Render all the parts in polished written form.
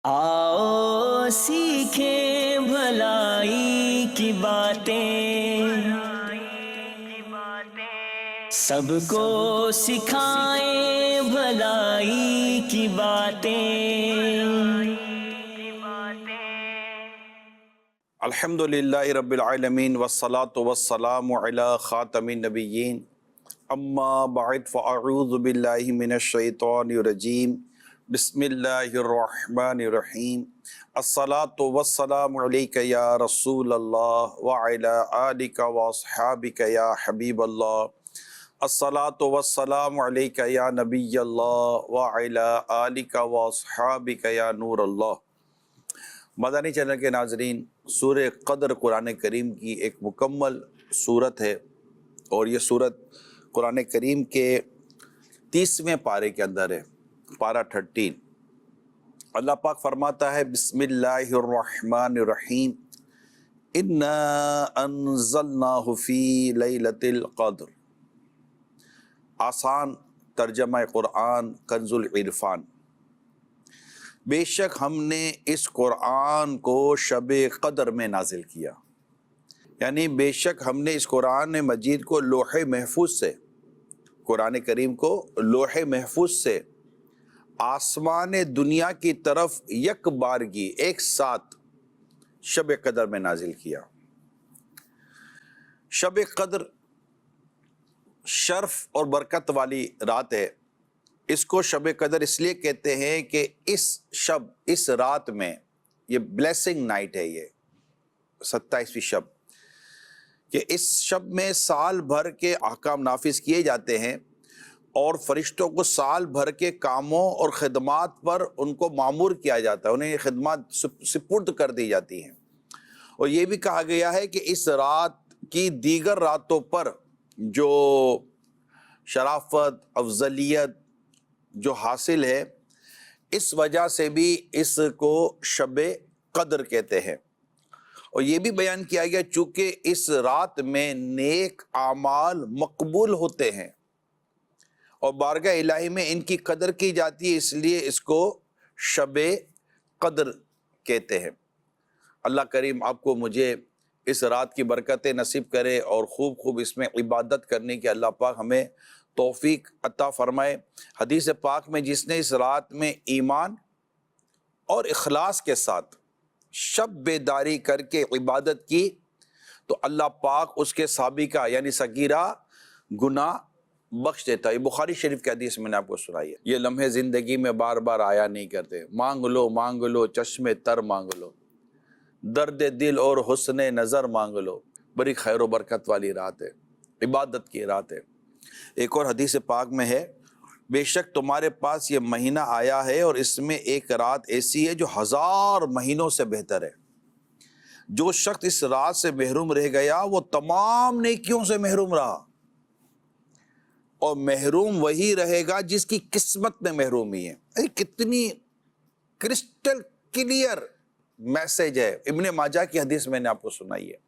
آؤ سیکھیں بھلائی کی باتیں، سب کو سکھائیں بھلائی کی باتیں۔ الحمدللہ رب العالمین والصلاة والسلام علی خاتم النبیین، اما بعد فاعوذ باللہ من الشیطان الرجیم، بسم اللہ الرحمن الرحیم۔ الصلاة والسلام علیک یا رسول اللہ وعلی آلک واصحابک یا حبیب اللہ۔ الصلاة والسلام علیک یا نبی اللہ وعلی آلک واصحابک یا نور اللہ۔ مدنی چینل کے ناظرین، سورہ قدر قرآن کریم کی ایک مکمل سورت ہے، اور یہ سورت قرآن کریم کے 30ویں پارے کے اندر ہے، پارہ 13۔ اللہ پاک فرماتا ہے بسم اللہ الرحمن الرحیم، انا انزلناہ فی لیلۃ القدر۔ آسان ترجمہ قرآن کنز العرفان۔ بے شک ہم نے اس قرآن کو شب قدر میں نازل کیا، یعنی بے شک ہم نے اس قرآن مجید کو لوح محفوظ سے، قرآن کریم کو لوح محفوظ سے آسمان دنیا کی طرف یک بارگی ایک ساتھ شب قدر میں نازل کیا۔ شب قدر شرف اور برکت والی رات ہے۔ اس کو شب قدر اس لیے کہتے ہیں کہ اس رات میں، یہ بلیسنگ نائٹ ہے، یہ 27ویں شب، کہ اس شب میں سال بھر کے احکام نافذ کیے جاتے ہیں، اور فرشتوں کو سال بھر کے کاموں اور خدمات پر ان کو مامور کیا جاتا ہے، انہیں یہ خدمات سپرد کر دی جاتی ہیں۔ اور یہ بھی کہا گیا ہے کہ اس رات کی دیگر راتوں پر جو شرافت، افضلیت جو حاصل ہے، اس وجہ سے بھی اس کو شب قدر کہتے ہیں۔ اور یہ بھی بیان کیا گیا چونکہ اس رات میں نیک اعمال مقبول ہوتے ہیں اور بارگاہ الہی میں ان کی قدر کی جاتی ہے، اس لیے اس کو شب قدر کہتے ہیں۔ اللہ کریم آپ کو مجھے اس رات کی برکتیں نصیب کرے اور خوب اس میں عبادت کرنے کی اللہ پاک ہمیں توفیق عطا فرمائے۔ حدیث پاک میں جس نے اس رات میں ایمان اور اخلاص کے ساتھ شب بیداری کر کے عبادت کی تو اللہ پاک اس کے سابقہ یعنی صغیرہ گناہ بخش دیتا ہے۔ یہ بخاری شریف کی حدیث میں نے آپ کو سنائی ہے۔ یہ لمحے زندگی میں بار بار آیا نہیں کرتے، مانگ لو چشم تر مانگ لو، درد دل اور حسن نظر مانگ لو۔ بڑی خیر و برکت والی رات ہے، عبادت کی رات ہے۔ ایک اور حدیث پاک میں ہے، بے شک تمہارے پاس یہ مہینہ آیا ہے اور اس میں ایک رات ایسی ہے جو 1000 مہینوں سے بہتر ہے۔ جو شخص اس رات سے محروم رہ گیا وہ تمام نیکیوں سے محروم رہا، اور محروم وہی رہے گا جس کی قسمت میں محرومی ہے۔ کتنی کرسٹل کلیئر میسج ہے۔ ابن ماجہ کی حدیث میں نے آپ کو سنائی ہے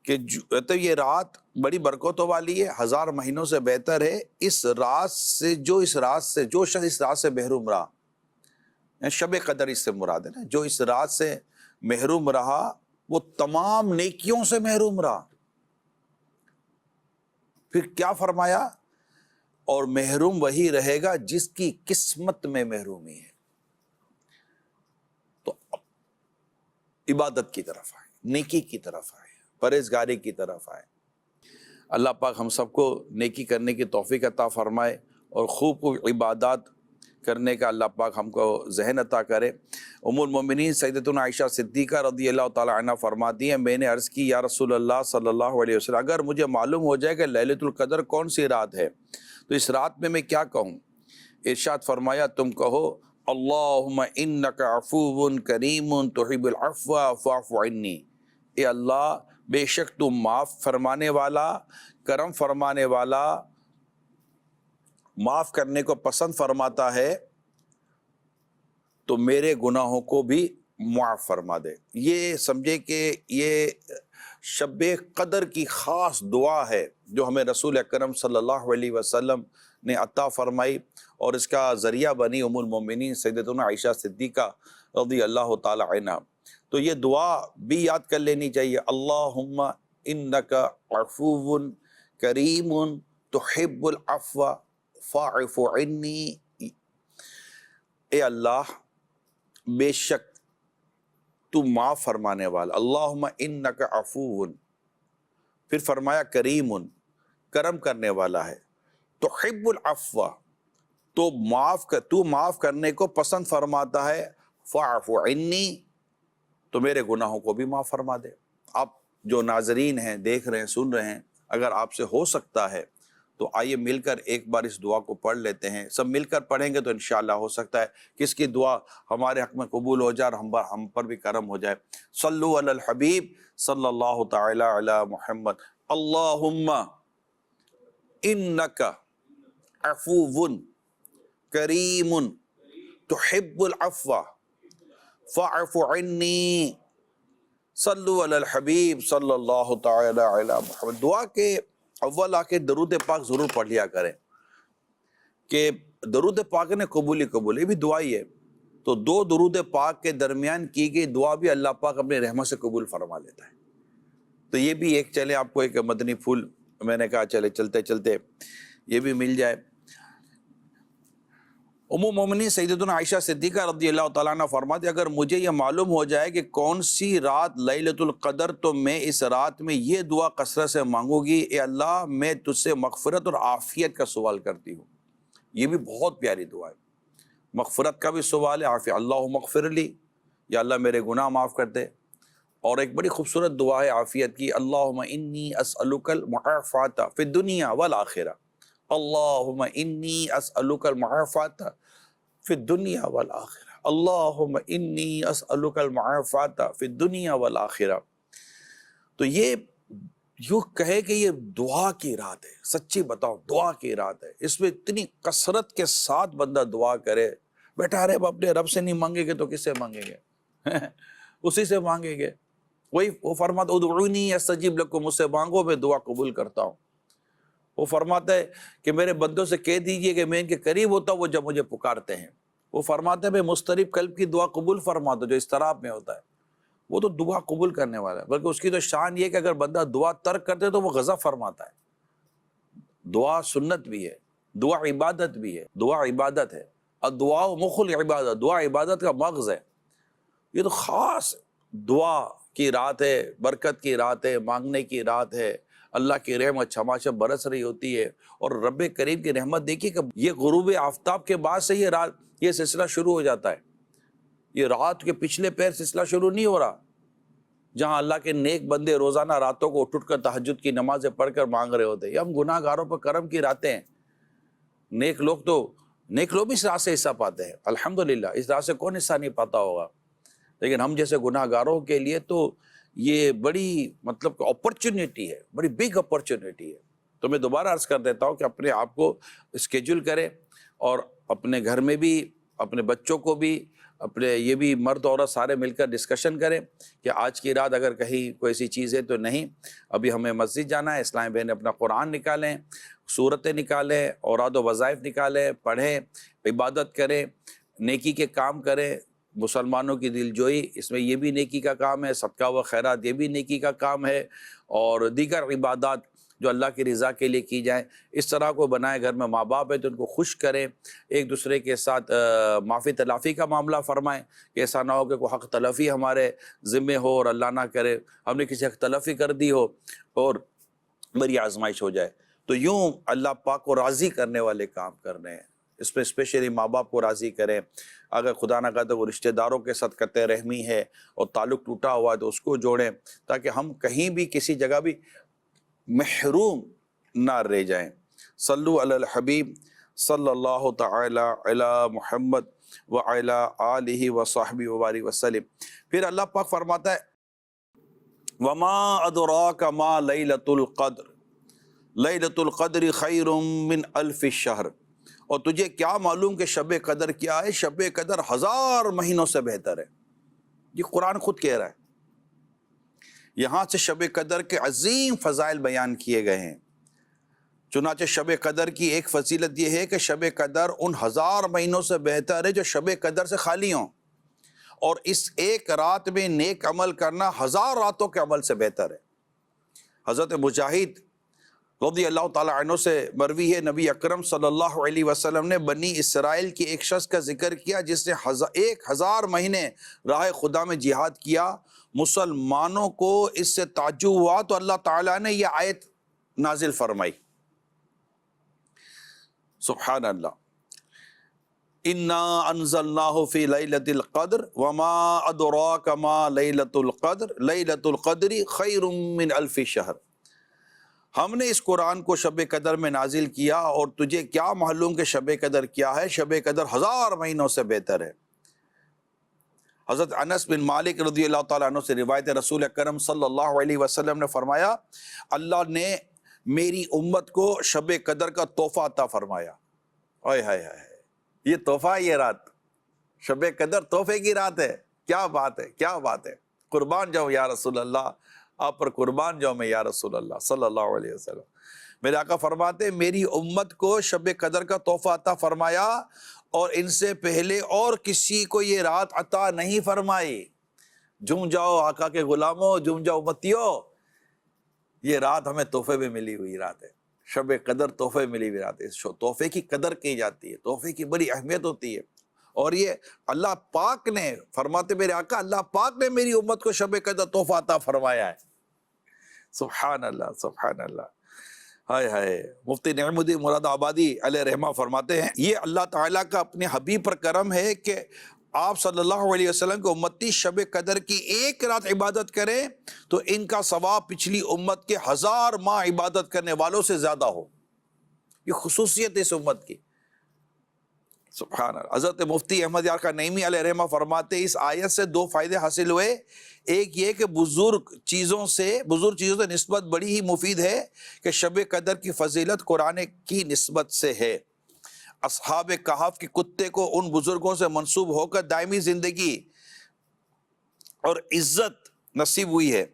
کہ تو یہ رات بڑی برکتوں والی ہے، 1000 مہینوں سے بہتر ہے۔ اس رات سے جو شخص اس رات سے محروم رہا، شب قدر اس سے مراد ہے نا، جو اس رات سے محروم رہا وہ تمام نیکیوں سے محروم رہا۔ پھر کیا فرمایا؟ اور محروم وہی رہے گا جس کی قسمت میں محرومی ہے۔ تو عبادت کی طرف آئے، نیکی کی طرف آئے، پرہیزگاری کی طرف آئے۔ اللہ پاک ہم سب کو نیکی کرنے کی توفیق عطا فرمائے اور خوب عبادات کرنے کا اللہ پاک ہم کو ذہن عطا کرے۔ ام المومنین سیدتنا عائشہ صدیقہ رضی اللہ تعالی عنہ فرماتی ہیں، میں نے عرض کی یا رسول اللہ صلی اللہ علیہ وسلم، اگر مجھے معلوم ہو جائے کہ لیلۃ القدر کون سی رات ہے تو اس رات میں کیا کہوں؟ ارشاد فرمایا، تم کہو اللہم انک عفو کریم تحب العفو فاعف عنی۔ اے اللہ، بے شک تو معاف فرمانے والا، کرم فرمانے والا، معاف کرنے کو پسند فرماتا ہے، تو میرے گناہوں کو بھی معاف فرما دے۔ یہ سمجھے کہ یہ شب قدر کی خاص دعا ہے جو ہمیں رسول اکرم صلی اللہ علیہ وسلم نے عطا فرمائی اور اس کا ذریعہ بنی ام المومنین سیدتنا عائشہ صدیقہ رضی اللہ تعالی عنہ۔ تو یہ دعا بھی یاد کر لینی چاہیے، اللہم انک عفو کریم تحب العفو فاعف عنی، اے اللہ بے شک تو معاف فرمانے والا، اللہم انک عفو، پھر فرمایا کریم، کرم کرنے والا ہے، تحب العفو، تو معاف کرنے کو پسند فرماتا ہے، فاعف عنی، تو میرے گناہوں کو بھی معاف فرما دے۔ آپ جو ناظرین ہیں، دیکھ رہے ہیں، سن رہے ہیں، اگر آپ سے ہو سکتا ہے تو آئیے مل کر ایک بار اس دعا کو پڑھ لیتے ہیں، سب مل کر پڑھیں گے تو انشاءاللہ ہو سکتا ہے کہ اس کی دعا ہمارے حق میں قبول ہو جائے اور ہم پر بھی کرم ہو جائے۔ صلو علی الحبیب صلی اللہ تعالی علی محمد۔ اللہم انک عفو کریم تحب العفو فاعف عنی، صلو علی الحبیب صلی اللہ تعالی علی محمد۔ دعا کے اول آ کے درود پاک ضرور پڑھ لیا کریں کہ درود پاک نے قبول یہ بھی دعا ہی ہے، تو دو درود پاک کے درمیان کی گئی دعا بھی اللہ پاک اپنے رحمت سے قبول فرما لیتا ہے۔ تو یہ بھی ایک چلے آپ کو ایک مدنی پھول میں نے کہا چلے چلتے چلتے یہ بھی مل جائے۔ ام المومنین سیدتنا عائشہ صدیقہ رضی اللہ تعالیٰ عنہ فرماتے اگر مجھے یہ معلوم ہو جائے کہ کون سی رات لیلۃ القدر تو میں اس رات میں یہ دعا کثرت سے مانگوں گی، اے اللہ میں تجھ سے مغفرت اور عافیت کا سوال کرتی ہوں۔ یہ بھی بہت پیاری دعا ہے، مغفرت کا بھی سوال ہے، عافیت، اللہم اغفر لی، یا اللہ میرے گناہ معاف کر دے، اور ایک بڑی خوبصورت دعا ہے عافیت کی، اللہم انی اسألک المعافات فی الدنیا والآخرہ، اللہم انی اسألک المعافات فی الدنیا والآخرہ، اللہم انی اسألک المعافات فی الدنیا والآخرہ۔ تو یہ یوں کہے کہ یہ دعا کی رات ہے، سچی بتاؤ دعا کی رات ہے، اس میں اتنی کثرت کے ساتھ بندہ دعا کرے، بیٹھا رہے اپنے رب سے نہیں مانگے گے تو کس سے مانگیں گے؟ اسی سے مانگیں گے۔ وہی وہ فرماتا ادعونی استجب لکم، مجھ سے مانگو میں دعا قبول کرتا ہوں۔ وہ فرماتا ہے کہ میرے بندوں سے کہہ دیجئے کہ میں ان کے قریب ہوتا ہوں وہ جب مجھے پکارتے ہیں۔ وہ فرماتا ہے میں مضطرب قلب کی دعا قبول فرماتا ہوں، جو اضطراب میں ہوتا ہے وہ تو دعا قبول کرنے والا ہے، بلکہ اس کی تو شان یہ کہ اگر بندہ دعا ترک کرتے تو وہ غضب فرماتا ہے۔ دعا سنت بھی ہے، دعا عبادت بھی ہے، دعا عبادت ہے، الدعاء مخ العبادت، دعا عبادت کا مغز ہے۔ یہ تو خاص دعا کی رات ہے، برکت کی رات ہے، مانگنے کی رات ہے، اللہ کی رحمت چھماچم برس رہی ہوتی ہے، اور رب کریم کی رحمت دیکھیے کہ یہ غروب آفتاب کے بعد سے یہ سلسلہ شروع ہو جاتا ہے۔ یہ رات کے پچھلے پیر سلسلہ شروع نہیں ہو رہا، جہاں اللہ کے نیک بندے روزانہ راتوں کو اٹھ کر تہجد کی نمازیں پڑھ کر مانگ رہے ہوتے ہیں۔ یہ ہم گناہ گاروں پر کرم کی راتیں ہیں، نیک لوگ بھی اس رات سے حصہ پاتے ہیں، الحمدللہ۔ اس رات سے کون حصہ نہیں پاتا ہوگا، لیکن ہم جیسے گناہ گاروں کے لیے تو یہ بڑی مطلب اپرچونیٹی ہے، بڑی بگ اپرچونیٹی ہے۔ تو میں دوبارہ عرض کر دیتا ہوں کہ اپنے آپ کو اسکیجول کریں، اور اپنے گھر میں بھی، اپنے بچوں کو بھی، اپنے یہ بھی مرد عورت سارے مل کر ڈسکشن کریں کہ آج کی رات اگر کہیں کوئی ایسی چیز ہے تو نہیں، ابھی ہمیں مسجد جانا ہے، اسلامی بہن اپنا قرآن نکالیں، سورتیں نکالیں، اوراد و وظائف نکالیں، پڑھیں، عبادت کریں، نیکی کے کام کریں، مسلمانوں کی دل جوئی اس میں یہ بھی نیکی کا کام ہے، صدقہ و خیرات یہ بھی نیکی کا کام ہے، اور دیگر عبادات جو اللہ کی رضا کے لیے کی جائیں۔ اس طرح کو بنائے، گھر میں ماں باپ ہے تو ان کو خوش کریں، ایک دوسرے کے ساتھ معافی تلافی کا معاملہ فرمائیں کہ ایسا نہ ہو کہ کوئی حق تلافی ہمارے ذمے ہو اور اللہ نہ کرے ہم نے کسی حق تلافی کر دی ہو اور بڑی آزمائش ہو جائے۔ تو یوں اللہ پاک کو راضی کرنے والے کام کرنے ہیں، اس میں اسپیشلی ماں باپ کو راضی کریں۔ اگر خدا نہ کہتا وہ رشتہ داروں کے ساتھ قطع رحمی ہے اور تعلق ٹوٹا ہوا ہے تو اس کو جوڑیں، تاکہ ہم کہیں بھی کسی جگہ بھی محروم نہ رہ جائیں۔ صلو علی الحبیب صلی اللہ تعالی علی محمد وعلی آلہ وصحبہ وبارک وسلم۔ پھر اللہ پاک فرماتا ہے وما ادراک ما لیلۃ القدر، لیلۃ القدر خیر من الف شہر، اور تجھے کیا معلوم کہ شب قدر کیا ہے؟ شب قدر 1000 مہینوں سے بہتر ہے۔ یہ قرآن خود کہہ رہا ہے۔ یہاں سے شب قدر کے عظیم فضائل بیان کیے گئے ہیں۔ چنانچہ شب قدر کی ایک فضیلت یہ ہے کہ شب قدر ان 1000 مہینوں سے بہتر ہے جو شب قدر سے خالی ہوں، اور اس ایک رات میں نیک عمل کرنا 1000 راتوں کے عمل سے بہتر ہے۔ حضرت مجاہد رضی اللہ تعالیٰ عنہ سے مروی ہے، نبی اکرم صلی اللہ علیہ وسلم نے بنی اسرائیل کی ایک شخص کا ذکر کیا جس نے 1000 مہینے راہ خدا میں جہاد کیا۔ مسلمانوں کو اس سے تعجب ہوا تو اللہ تعالیٰ نے یہ آیت نازل فرمائی، سبحان اللہ، اِنَّا أَنزَلْنَاهُ فِي لَيْلَةِ الْقَدْرِ وَمَا أَدْرَاكَ مَا لَيْلَةُ الْقَدْرِ لَيْلَةُ الْقَدْرِ خَيْرٌ مِّنْ أَلْفِ شَهْرٍ۔ ہم نے اس قرآن کو شب قدر میں نازل کیا، اور تجھے کیا معلوم کہ شب قدر کیا ہے؟ شب قدر 1000 مہینوں سے بہتر ہے۔ حضرت انس بن مالک رضی اللہ تعالیٰ عنہ سے روایت ہے، رسول اکرم صلی اللہ علیہ وسلم نے فرمایا، اللہ نے میری امت کو شب قدر کا تحفہ عطا فرمایا۔ اوئے ہائے ہائے، یہ تحفہ ہے، یہ رات شب قدر تحفے کی رات ہے۔ کیا بات ہے، کیا بات ہے، قربان جاؤں یا رسول اللہ، آپ پر قربان جاؤں میں یا رسول اللہ صلی اللہ علیہ وسلم۔ میرے آقا فرماتے میری امت کو شب قدر کا تحفہ عطا فرمایا، اور ان سے پہلے اور کسی کو یہ رات عطا نہیں فرمائی۔ جھوم جاؤ آقا کے غلاموں، جھوم جاؤ امتیوں، یہ رات ہمیں تحفے میں ملی ہوئی رات ہے، شب قدر تحفے ملی ہوئی رات ہے۔ اس تحفے کی قدر کی جاتی ہے، تحفے کی بڑی اہمیت ہوتی ہے، اور یہ اللہ پاک نے فرماتے میرے آقا اللہ پاک نے میری امت کو شب قدر تحفہ عطا فرمایا ہے۔ سبحان اللہ، سبحان اللہ، ہائے ہائے۔ مفتی نعیم الدین مراد آبادی علیہ رحمہ فرماتے ہیں یہ اللہ تعالیٰ کا اپنے حبیب پر کرم ہے کہ آپ صلی اللہ علیہ وسلم کے امتی شب قدر کی ایک رات عبادت کریں تو ان کا ثواب پچھلی امت کے 1000 ماہ عبادت کرنے والوں سے زیادہ ہو۔ یہ خصوصیت اس امت کی، سبحان اللہ۔ حضرت مفتی احمد یار خان نعیمی علیہ رحمہ فرماتے اس آیت سے 2 فائدے حاصل ہوئے۔ ایک یہ کہ بزرگ چیزوں سے نسبت بڑی ہی مفید ہے کہ شب قدر کی فضیلت قرآن کی نسبت سے ہے۔ اصحاب کہف کے کتے کو ان بزرگوں سے منسوب ہو کر دائمی زندگی اور عزت نصیب ہوئی ہے،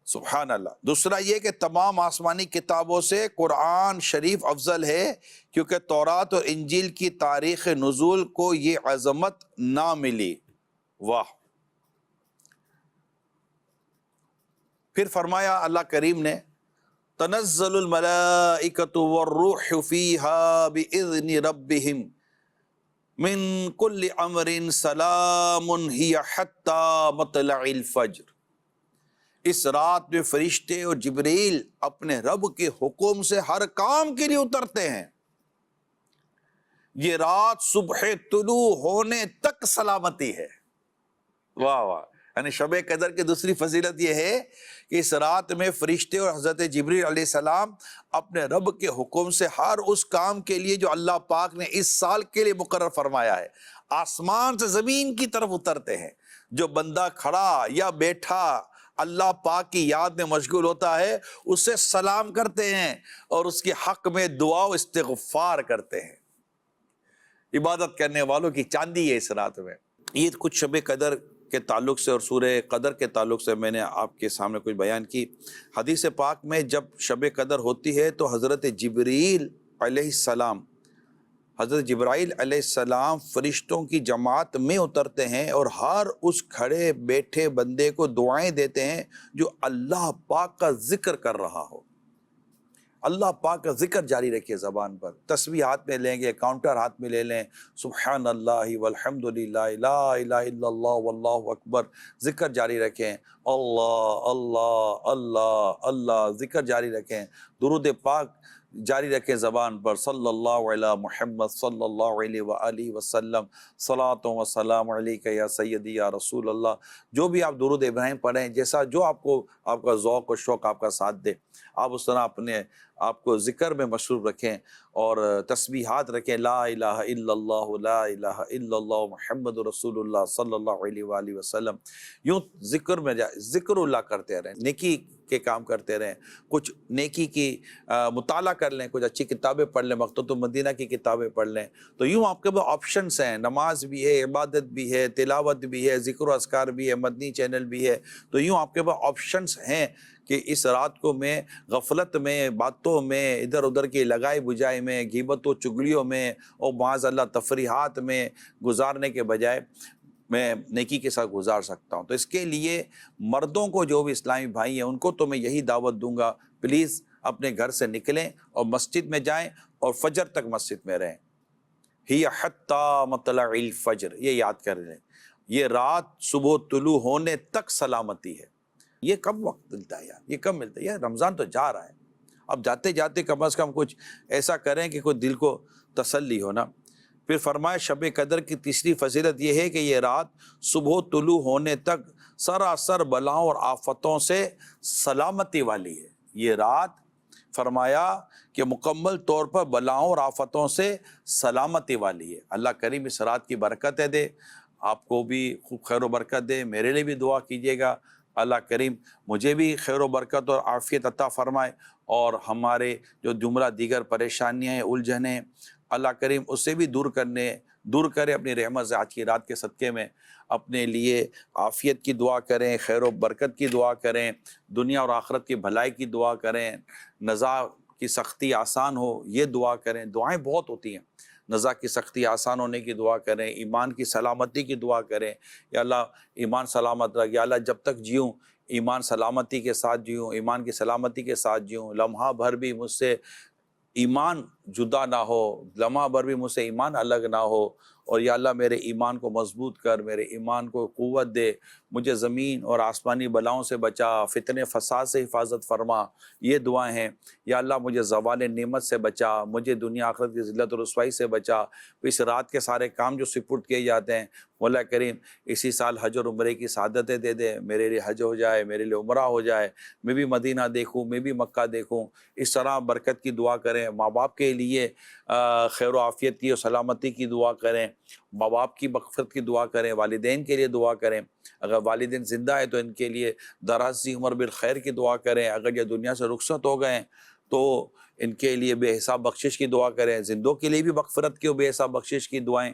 سبحان اللہ۔ دوسرا یہ کہ تمام آسمانی کتابوں سے قرآن شریف افضل ہے، کیونکہ تورات اور انجیل کی تاریخ نزول کو یہ عظمت نہ ملی۔ واہ۔ پھر فرمایا اللہ کریم نے تنزل الملائکۃ والروح فیہا بإذن ربہم من کل امر سلام ہی حتی مطلع الفجر۔ اس رات میں فرشتے اور جبریل اپنے رب کے حکم سے ہر کام کے لیے اترتے ہیں، یہ رات صبح طلوع ہونے تک سلامتی ہے۔ واہ واہ۔ یعنی شب قدر کی دوسری فضیلت یہ ہے کہ اس رات میں فرشتے اور حضرت جبریل علیہ السلام اپنے رب کے حکم سے ہر اس کام کے لیے جو اللہ پاک نے اس سال کے لیے مقرر فرمایا ہے آسمان سے زمین کی طرف اترتے ہیں۔ جو بندہ کھڑا یا بیٹھا اللہ پاک کی یاد میں مشغول ہوتا ہے اسے سلام کرتے ہیں اور اس کے حق میں دعا و استغفار کرتے ہیں۔ عبادت کرنے والوں کی چاندی ہے اس رات میں۔ یہ کچھ شب قدر کے تعلق سے اور سورہ قدر کے تعلق سے میں نے آپ کے سامنے کچھ بیان کی۔ حدیث پاک میں جب شب قدر ہوتی ہے تو حضرت جبرائیل علیہ السلام فرشتوں کی جماعت میں اترتے ہیں اور ہر اس کھڑے بیٹھے بندے کو دعائیں دیتے ہیں جو اللہ پاک کا ذکر کر رہا ہو۔ اللہ پاک کا ذکر جاری رکھیے زبان پر، تسبیح ہاتھ میں لیں گے، کاؤنٹر ہاتھ میں لے لیں، سبحان اللہ والحمد للہ لا الہ الا اللہ واللہ اکبر، ذکر جاری رکھیں، اللہ اللہ اللہ اللہ، ذکر جاری رکھیں، درود پاک جاری رکھیں زبان پر، صلی اللہ علی محمد صلی اللہ علیہ وآلہ وسلم، صلاۃ و سلام علیک یا سیدی یا رسول اللہ۔ جو بھی آپ درود ابراہیم پڑھیں، جیسا جو آپ کا ذوق و شوق آپ کا ساتھ دے، آپ اس طرح آپ کو ذکر میں مصروف رکھیں اور تسبیحات رکھیں، لا الہ الا اللہ لا الہ الا اللہ محمد رسول اللہ صلی اللہ علیہ وآلہ وسلم۔ یوں ذکر میں ذکر اللہ کرتے رہیں، نیکی کے کام کرتے رہیں، کچھ نیکی کی مطالعہ کر لیں، کچھ اچھی کتابیں پڑھ لیں، مکتبۃ المدینہ کی کتابیں پڑھ لیں، تو یوں آپ کے پاس آپشنس ہیں، نماز بھی ہے، عبادت بھی ہے، تلاوت بھی ہے، ذکر و اذکار بھی ہے، مدنی چینل بھی ہے، تو یوں آپ کے پاس آپشنس ہیں کہ اس رات کو میں غفلت میں، باتوں میں، ادھر ادھر کی لگائی بجائی میں، غیبت و چگلیوں میں اور معاذ اللہ تفریحات میں گزارنے کے بجائے میں نیکی کے ساتھ گزار سکتا ہوں۔ تو اس کے لیے مردوں کو، جو بھی اسلامی بھائی ہیں، ان کو تو میں یہی دعوت دوں گا، پلیز اپنے گھر سے نکلیں اور مسجد میں جائیں اور فجر تک مسجد میں رہیں۔ ہی حتی مطلع الفجر، یہ یاد کر لیں، یہ رات صبح طلوع ہونے تک سلامتی ہے۔ یہ کب وقت ملتا ہے یار، یہ کب ملتا ہے یار؟ رمضان تو جا رہا ہے، اب جاتے جاتے کم از کم کچھ ایسا کریں کہ کوئی دل کو تسلی ہو نا۔ پھر فرمایا شب قدر کی تیسری فضیلت یہ ہے کہ یہ رات صبح طلوع ہونے تک سراسر بلاؤں اور آفتوں سے سلامتی والی ہے۔ یہ رات فرمایا کہ مکمل طور پر بلاؤں اور آفتوں سے سلامتی والی ہے۔ اللہ کریم اس رات کی برکتیں دے، آپ کو بھی خوب خیر و برکت دے، میرے لیے بھی دعا کیجیے گا، اللہ کریم مجھے بھی خیر و برکت اور عافیت عطا فرمائے، اور ہمارے جو جملہ دیگر پریشانیاں ہیں، الجھنیں، اللہ کریم اس سے بھی دور کرے اپنی رحمت سے۔ آج کی رات کے صدقے میں اپنے لیے عافیت کی دعا کریں، خیر و برکت کی دعا کریں، دنیا اور آخرت کی بھلائی کی دعا کریں، نزاع کی سختی آسان ہو یہ دعا کریں۔ دعائیں بہت ہوتی ہیں، نزاع کی سختی آسان ہونے کی دعا کریں، ایمان کی سلامتی کی دعا کریں، یا اللہ ایمان سلامت رکھ، یا اللہ جب تک جیوں ایمان سلامتی کے ساتھ جیوں، ایمان کی سلامتی کے ساتھ جیوں، لمحہ بھر بھی مجھ سے ایمان جدا نہ ہو، لمحہ بھر بھی مجھ سے ایمان الگ نہ ہو، اور یا اللہ میرے ایمان کو مضبوط کر، میرے ایمان کو قوت دے، مجھے زمین اور آسمانی بلاؤں سے بچا، فتنے فساد سے حفاظت فرما، یہ دعائیں ہیں۔ یا اللہ مجھے زوال نعمت سے بچا، مجھے دنیا آخرت کی ذلت و رسوائی سے بچا۔ اس رات کے سارے کام جو سپرد کیے جاتے ہیں، مولا کریم اسی سال حج اور عمرے کی سعادتیں دے دے، میرے لیے حج ہو جائے، میرے لیے عمرہ ہو جائے، میں بھی مدینہ دیکھوں، میں بھی مکہ دیکھوں۔ اس طرح برکت کی دعا کریں، ماں باپ کے لیے خیر و عافیت کی اور سلامتی کی دعا کریں، ماں باپ کی مغفرت کی دعا کریں، والدین کے لیے دعا کریں، اگر والدین زندہ ہے تو ان کے لیے دراز عمر بالخیر کی دعا کریں، اگر یہ دنیا سے رخصت ہو گئے ہیں تو ان کے لیے بے حساب بخشش کی دعا کریں، زندوں کے لیے بھی مغفرت کی اور بے حساب بخشش کی دعائیں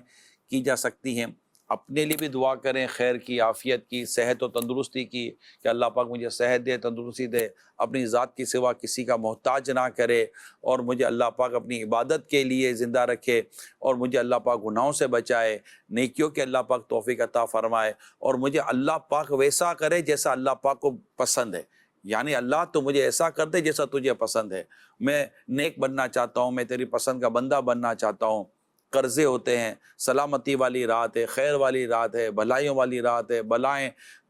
کی جا سکتی ہیں۔ اپنے لیے بھی دعا کریں، خیر کی، عافیت کی، صحت و تندرستی کی، کہ اللہ پاک مجھے صحت دے، تندرستی دے، اپنی ذات کی سوا کسی کا محتاج نہ کرے، اور مجھے اللہ پاک اپنی عبادت کے لیے زندہ رکھے، اور مجھے اللہ پاک گناہوں سے بچائے، نیکیوں کے اللہ پاک توفیق عطا فرمائے، اور مجھے اللہ پاک ویسا کرے جیسا اللہ پاک کو پسند ہے۔ یعنی اللہ تو مجھے ایسا کر دے جیسا تجھے پسند ہے، میں نیک بننا چاہتا ہوں، میں تیری پسند کا بندہ بننا چاہتا ہوں۔ قرضے ہوتے ہیں، سلامتی والی رات ہے، خیر والی رات ہے، بھلائیوں والی رات ہے،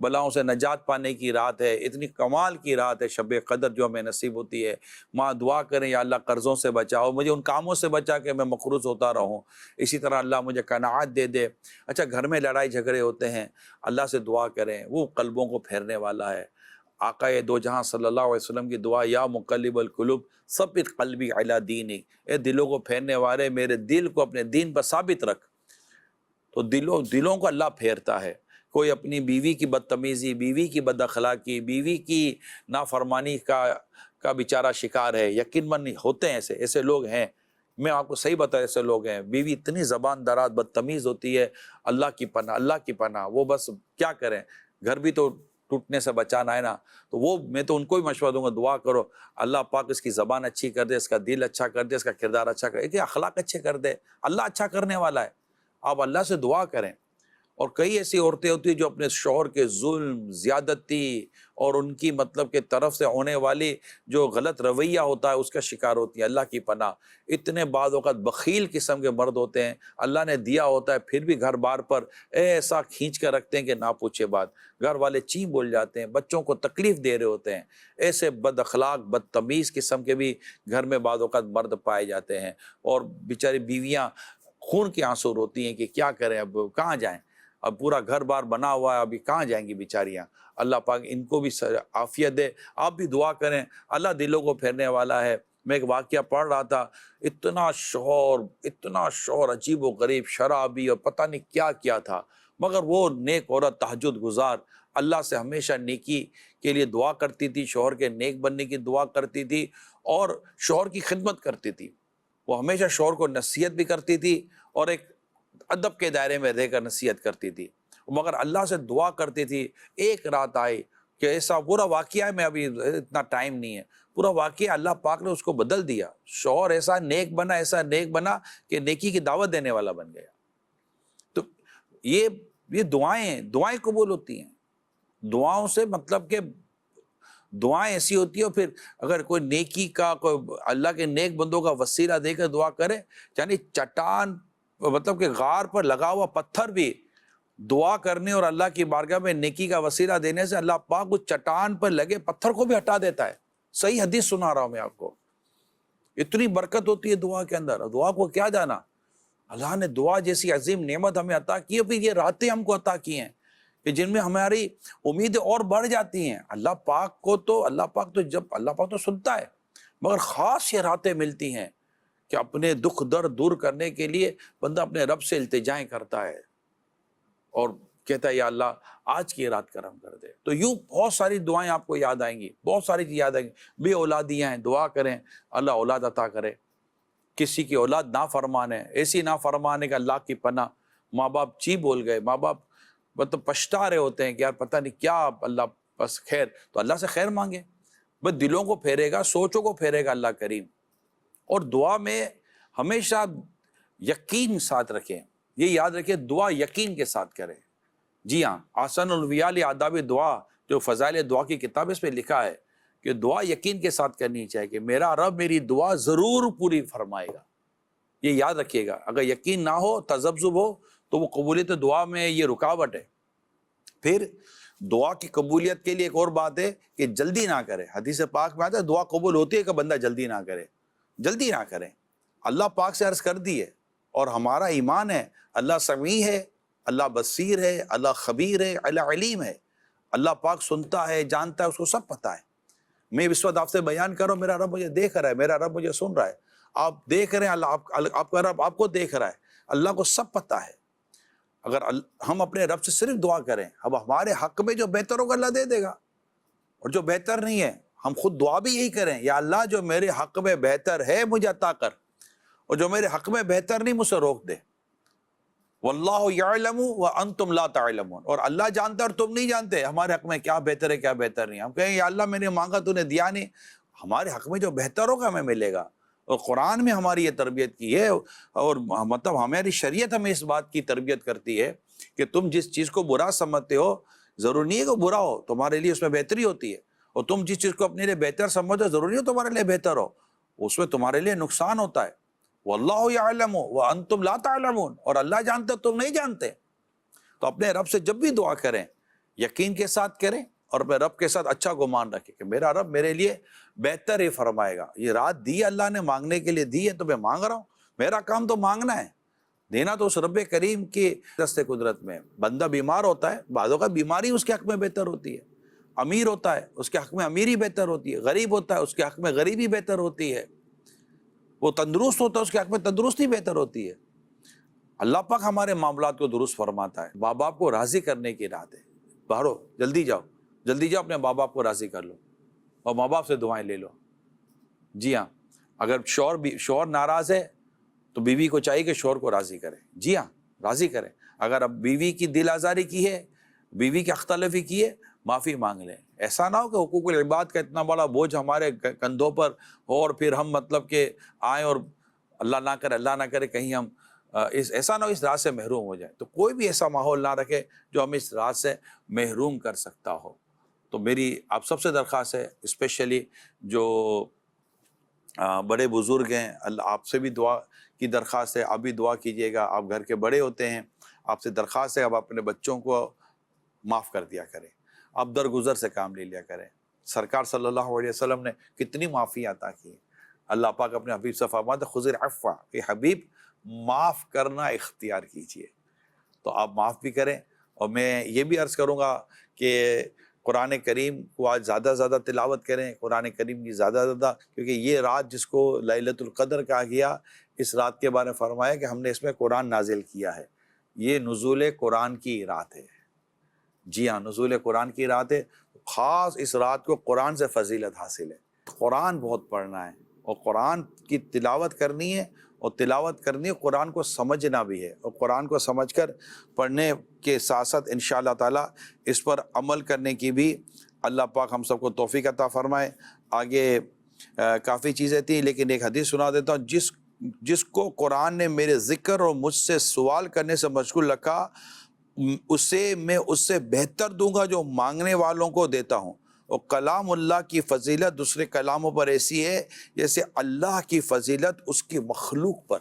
بلاؤں سے نجات پانے کی رات ہے، اتنی کمال کی رات ہے شب قدر جو ہمیں نصیب ہوتی ہے۔ ماں دعا کریں یا اللہ قرضوں سے بچاؤ، مجھے ان کاموں سے بچا کہ میں مقروض ہوتا رہوں، اسی طرح اللہ مجھے قناعت دے دے۔ اچھا گھر میں لڑائی جھگڑے ہوتے ہیں، اللہ سے دعا کریں، وہ قلبوں کو پھیرنے والا ہے۔ آقا دو جہاں صلی اللہ علیہ وسلم کی دعا، یا مقلب القلوب ثبت قلبی علی دینک، اے دلوں کو پھیرنے والے میرے دل کو اپنے دین پر ثابت رکھ۔ تو دلوں کو اللہ پھیرتا ہے۔ کوئی اپنی بیوی کی بدتمیزی، بیوی کی بد اخلاقی، بیوی کی نافرمانی کا بیچارہ شکار ہے، یقین من ہوتے ہیں ایسے لوگ ہیں، میں آپ کو صحیح بتا، ایسے لوگ ہیں، بیوی اتنی زبان دراز بدتمیز ہوتی ہے، اللہ کی پناہ، اللہ کی پناہ، وہ بس کیا کریں، گھر بھی تو ٹوٹنے سے بچانا ہے نا، تو وہ میں تو ان کو بھی مشورہ دوں گا، دعا کرو اللہ پاک اس کی زبان اچھی کر دے، اس کا دل اچھا کر دے، اس کا کردار اچھا کر دے، اخلاق اچھے کر دے، اللہ اچھا کرنے والا ہے۔ آپ اللہ سے دعا کریں۔ اور کئی ایسی عورتیں ہوتی ہیں جو اپنے شوہر کے ظلم، زیادتی اور ان کی مطلب کہ طرف سے ہونے والی جو غلط رویہ ہوتا ہے اس کا شکار ہوتی ہیں، اللہ کی پناہ۔ اتنے بعض اوقات بخیل قسم کے مرد ہوتے ہیں، اللہ نے دیا ہوتا ہے پھر بھی گھر بار پر ایسا کھینچ کر رکھتے ہیں کہ نہ پوچھے بات، گھر والے چیں بول جاتے ہیں، بچوں کو تکلیف دے رہے ہوتے ہیں، ایسے بد اخلاق بدتمیز قسم کے بھی گھر میں بعض اوقات مرد پائے جاتے ہیں، اور بیچاری بیویاں خون کے آنسو روتی ہیں کہ کیا کریں، اب کہاں جائیں، اب پورا گھر بار بنا ہوا ہے، ابھی کہاں جائیں گی بیچاریاں۔ اللہ پاک ان کو بھی عافیت دے۔ آپ بھی دعا کریں، اللہ دلوں کو پھیرنے والا ہے۔ میں ایک واقعہ پڑھ رہا تھا، اتنا شوہر عجیب و غریب، شرابی اور پتہ نہیں کیا کیا تھا، مگر وہ نیک عورت تہجد گزار اللہ سے ہمیشہ نیکی کے لیے دعا کرتی تھی، شوہر کے نیک بننے کی دعا کرتی تھی اور شوہر کی خدمت کرتی تھی۔ وہ ہمیشہ شوہر کو نصیحت بھی کرتی تھی اور ایک ادب کے دائرے میں رہ کر نصیحت کرتی تھی، مگر اللہ سے دعا کرتی تھی۔ ایک رات آئی کہ ایسا پورا واقعہ ہے، میں ابھی اتنا ٹائم نہیں ہے، پورا واقعہ اللہ پاک نے اس کو بدل دیا۔ شوہر ایسا نیک بنا، ایسا نیک بنا کہ نیکی کی دعوت دینے والا بن گیا۔ تو یہ دعائیں قبول ہوتی ہیں۔ دعاؤں سے مطلب کہ دعائیں ایسی ہوتی ہیں، پھر اگر کوئی نیکی کا، کوئی اللہ کے نیک بندوں کا وسیلہ دے کر دعا کرے، یعنی چٹان مطلب کہ غار پر لگا ہوا پتھر بھی دعا کرنے اور اللہ کی بارگاہ میں نیکی کا وسیلہ دینے سے اللہ پاک اس چٹان پر لگے پتھر کو بھی ہٹا دیتا ہے۔ صحیح حدیث سنا رہا ہوں میں آپ کو، اتنی برکت ہوتی ہے دعا کے اندر۔ دعا کو کیا جانا، اللہ نے دعا جیسی عظیم نعمت ہمیں عطا کی ہے، پھر یہ راتیں ہم کو عطا کی ہیں کہ جن میں ہماری امیدیں اور بڑھ جاتی ہیں۔ اللہ پاک تو سنتا ہے، مگر خاص یہ راتیں ملتی ہیں کہ اپنے دکھ درد دور کرنے کے لیے بندہ اپنے رب سے التجائیں کرتا ہے اور کہتا ہے یا اللہ آج کی رات کرم کر دے۔ تو یوں بہت ساری دعائیں آپ کو یاد آئیں گی، بہت ساری چیزیں یاد آئیں گی۔ بے اولادیاں ہیں، دعا کریں اللہ اولاد عطا کرے۔ کسی کی اولاد نافرمان ہے، ایسی نافرمان ہے کہ اللہ کی پناہ، ماں باپ چی بول گئے، ماں باپ مطلب پچھتا رہے ہوتے ہیں کہ یار پتہ نہیں کیا، اللہ بس خیر، تو اللہ سے خیر مانگے، بس دلوں کو پھیرے گا، سوچوں کو پھیرے گا اللہ کریم۔ اور دعا میں ہمیشہ یقین ساتھ رکھیں، یہ یاد رکھیں دعا یقین کے ساتھ کریں۔ جی ہاں، آسن الویال آداب دعا جو فضائل دعا کی کتاب، اس پہ لکھا ہے کہ دعا یقین کے ساتھ کرنی چاہیے کہ میرا رب میری دعا ضرور پوری فرمائے گا۔ یہ یاد رکھیے گا، اگر یقین نہ ہو، تذبذب ہو، تو وہ قبولیت دعا میں یہ رکاوٹ ہے۔ پھر دعا کی قبولیت کے لیے ایک اور بات ہے کہ جلدی نہ کرے۔ حدیث پاک میں آتا ہے دعا قبول ہوتی ہے کہ بندہ جلدی نہ کرے، جلدی نہ کریں۔ اللہ پاک سے عرض کر دی ہے اور ہمارا ایمان ہے اللہ سمیع ہے، اللہ بصیر ہے، اللہ خبیر ہے، اللہ علیم ہے۔ اللہ پاک سنتا ہے، جانتا ہے، اس کو سب پتہ ہے۔ میں اس وقت آپ سے بیان کروں، میرا رب مجھے دیکھ رہا ہے، میرا رب مجھے سن رہا ہے، آپ دیکھ رہے ہیں، اللہ آپ کا رب آپ کو دیکھ رہا ہے، اللہ کو سب پتہ ہے۔ اگر ہم اپنے رب سے صرف دعا کریں، اب ہمارے حق میں جو بہتر ہوگا اللہ دے دے گا، اور جو بہتر نہیں ہے ہم خود دعا بھی یہی کریں، یا اللہ جو میرے حق میں بہتر ہے مجھے عطا کر، اور جو میرے حق میں بہتر نہیں مجھ سے روک دے۔ واللہ یعلم وانتم لا تعلمون، اور اللہ جانتا ہے اور تم نہیں جانتے ہمارے حق میں کیا بہتر ہے کیا بہتر نہیں۔ ہم کہیں یا اللہ میں نے مانگا تو نے دیا نہیں، ہمارے حق میں جو بہتر ہوگا ہمیں ملے گا۔ اور قرآن میں ہماری یہ تربیت کی ہے، اور مطلب ہماری شریعت ہمیں اس بات کی تربیت کرتی ہے کہ تم جس چیز کو برا سمجھتے ہو ضروری نہیں ہے کہ برا ہو، تمہارے لیے اس میں بہتری ہوتی ہے، اور تم جس چیز کو اپنے لیے بہتر سمجھو ضروری نہیں ہو تمہارے لیے بہتر ہو، اس میں تمہارے لیے نقصان ہوتا ہے۔ واللہ یعلم وانتم لا تعلمون، اور اللہ جانتے تم نہیں جانتے۔ تو اپنے رب سے جب بھی دعا کریں یقین کے ساتھ کریں، اور اپنے رب کے ساتھ اچھا گمان رکھیں کہ میرا رب میرے لیے بہتر ہی فرمائے گا۔ یہ رات دی اللہ نے مانگنے کے لیے دی ہے تو میں مانگ رہا ہوں، میرا کام تو مانگنا ہے، دینا تو اس رب کریم کی دست قدرت میں۔ بندہ بیمار ہوتا ہے، بعضوں کا بیماری اس کے حق میں بہتر ہوتی ہے، امیر ہوتا ہے اس کے حق میں امیری بہتر ہوتی ہے، غریب ہوتا ہے اس کے حق میں غریبی بہتر ہوتی ہے، وہ تندرست ہوتا ہے اس کے حق میں تندرستی بہتر ہوتی ہے۔ اللہ پاک ہمارے معاملات کو درست فرماتا ہے۔ ماں باپ کو راضی کرنے کی رات ہے، باہرو جلدی جاؤ اپنے ماں باپ کو راضی کر لو اور ماں باپ سے دعائیں لے لو۔ جی ہاں، اگر شوہر ناراض ہے تو بیوی کو چاہیے کہ شوہر کو راضی کرے۔ جی ہاں، راضی کریں۔ اگر اب بیوی کی دل آزاری کی ہے، بیوی کی اختلافی کی ہے، معافی مانگ لیں۔ ایسا نہ ہو کہ حقوق العباد کا اتنا بڑا بوجھ ہمارے کندھوں پر ہو اور پھر ہم مطلب کہ آئیں اور اللہ نہ کرے کہیں ہم ایسا نہ ہو اس رات سے محروم ہو جائے۔ تو کوئی بھی ایسا ماحول نہ رکھے جو ہمیں اس رات سے محروم کر سکتا ہو۔ تو میری آپ سب سے درخواست ہے، اسپیشلی جو بڑے بزرگ ہیں، اللہ آپ سے بھی دعا کی درخواست ہے، آپ بھی دعا کیجیے گا۔ آپ گھر کے بڑے ہوتے ہیں، آپ سے درخواست ہے آپ اپنے بچوں کو معاف کر دیا کریں، آپ درگزر سے کام لے لیا کریں۔ سرکار صلی اللہ علیہ وسلم نے کتنی معافی عطا کی۔ اللہ پاک اپنے حبیب سے فرماتا ہے خذ العفو، کہ حبیب معاف کرنا اختیار کیجیے۔ تو آپ معاف بھی کریں، اور میں یہ بھی عرض کروں گا کہ قرآن کریم کو آج زیادہ سے زیادہ تلاوت کریں، قرآن کریم کی زیادہ سے زیادہ، کیونکہ یہ رات جس کو لیلۃ القدر کہا گیا، اس رات کے بارے میں فرمایا کہ ہم نے اس میں قرآن نازل کیا ہے۔ یہ نزول قرآن کی رات ہے. جی ہاں، نزول قرآن کی رات ہے. خاص اس رات کو قرآن سے فضیلت حاصل ہے. قرآن بہت پڑھنا ہے اور قرآن کی تلاوت کرنی ہے، اور تلاوت کرنی ہے قرآن کو سمجھنا بھی ہے، اور قرآن کو سمجھ کر پڑھنے کے ساتھ ساتھ انشاءاللہ تعالیٰ اس پر عمل کرنے کی بھی اللہ پاک ہم سب کو توفیق عطا فرمائے. آگے کافی چیزیں تھیں لیکن ایک حدیث سنا دیتا ہوں. جس کو قرآن نے میرے ذکر اور مجھ سے سوال کرنے سے مشغول رکھا، میں اس سے بہتر دوں گا جو مانگنے والوں کو دیتا ہوں. اور کلام اللہ کی فضیلت دوسرے کلاموں پر ایسی ہے جیسے اللہ کی فضیلت اس کی مخلوق پر.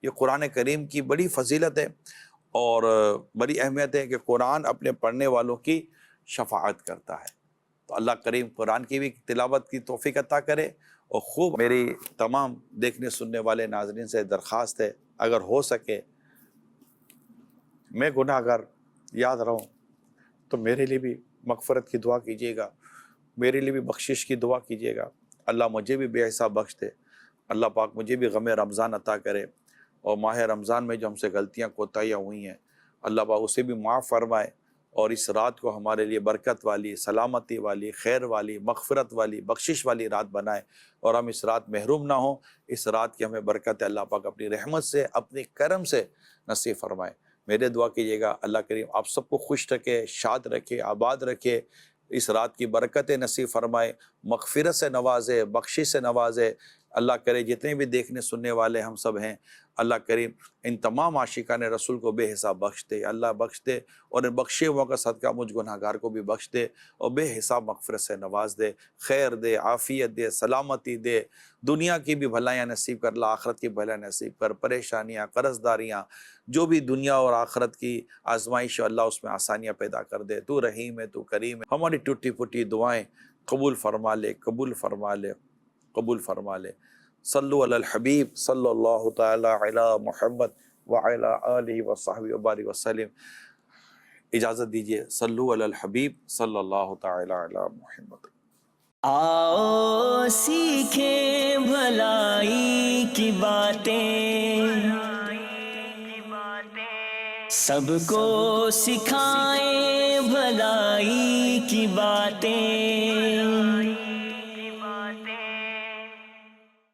یہ قرآن کریم کی بڑی فضیلت ہے اور بڑی اہمیت ہے کہ قرآن اپنے پڑھنے والوں کی شفاعت کرتا ہے. تو اللہ کریم قرآن کی بھی تلاوت کی توفیق عطا کرے. اور خوب میری تمام دیکھنے سننے والے ناظرین سے درخواست ہے، اگر ہو سکے، میں گناہ گار یاد رہوں تو میرے لیے بھی مغفرت کی دعا کیجیے گا، میرے لیے بھی بخشش کی دعا کیجیے گا. اللہ مجھے بھی بے حساب بخش دے. اللہ پاک مجھے بھی غم رمضان عطا کرے، اور ماہ رمضان میں جو ہم سے غلطیاں کوتاہیاں ہوئی ہیں اللہ پاک اسے بھی معاف فرمائے، اور اس رات کو ہمارے لیے برکت والی، سلامتی والی، خیر والی، مغفرت والی، بخشش والی رات بنائے، اور ہم اس رات محروم نہ ہوں. اس رات کی ہمیں برکت اللہ پاک اپنی رحمت سے، اپنے کرم سے نصیب فرمائے. میرے دعا کیجیے گا اللہ کریم آپ سب کو خوش رکھے، شاد رکھے، آباد رکھے، اس رات کی برکتیں نصیب فرمائے، مغفرت سے نوازے، بخشش سے نوازے. اللہ کرے جتنے بھی دیکھنے سننے والے ہم سب ہیں، اللہ کریم ان تمام عاشقان رسول کو بے حساب بخش دے. اللہ بخش دے، اور ان بخشے ہوا کا صدقہ مجھ گناہ گار کو بھی بخش دے، اور بے حساب مغفرت سے نواز دے، خیر دے، عافیت دے، سلامتی دے، دنیا کی بھی بھلائیاں نصیب کر، اللہ آخرت کی بھلائیاں نصیب کر. پریشانیاں، قرض داریاں، جو بھی دنیا اور آخرت کی آزمائش اللہ اس میں آسانیاں پیدا کر دے. تو رحیم ہے، تو کریم ہے. ہماری ٹوٹی پھوٹی دعائیں قبول فرما لے، قبول فرما لے، قبول فرما لے. صلو علی الحبیب صلی اللہ تعالی علی محمد وعلی آلہ وصحبہ وبارک وسلم. اجازت دیجیے، صلو علی الحبیب صلی اللہ تعالی علی محمد. آؤ سیکھیں بھلائی کی باتیں، سب کو سکھائیں بھلائی کی باتیں.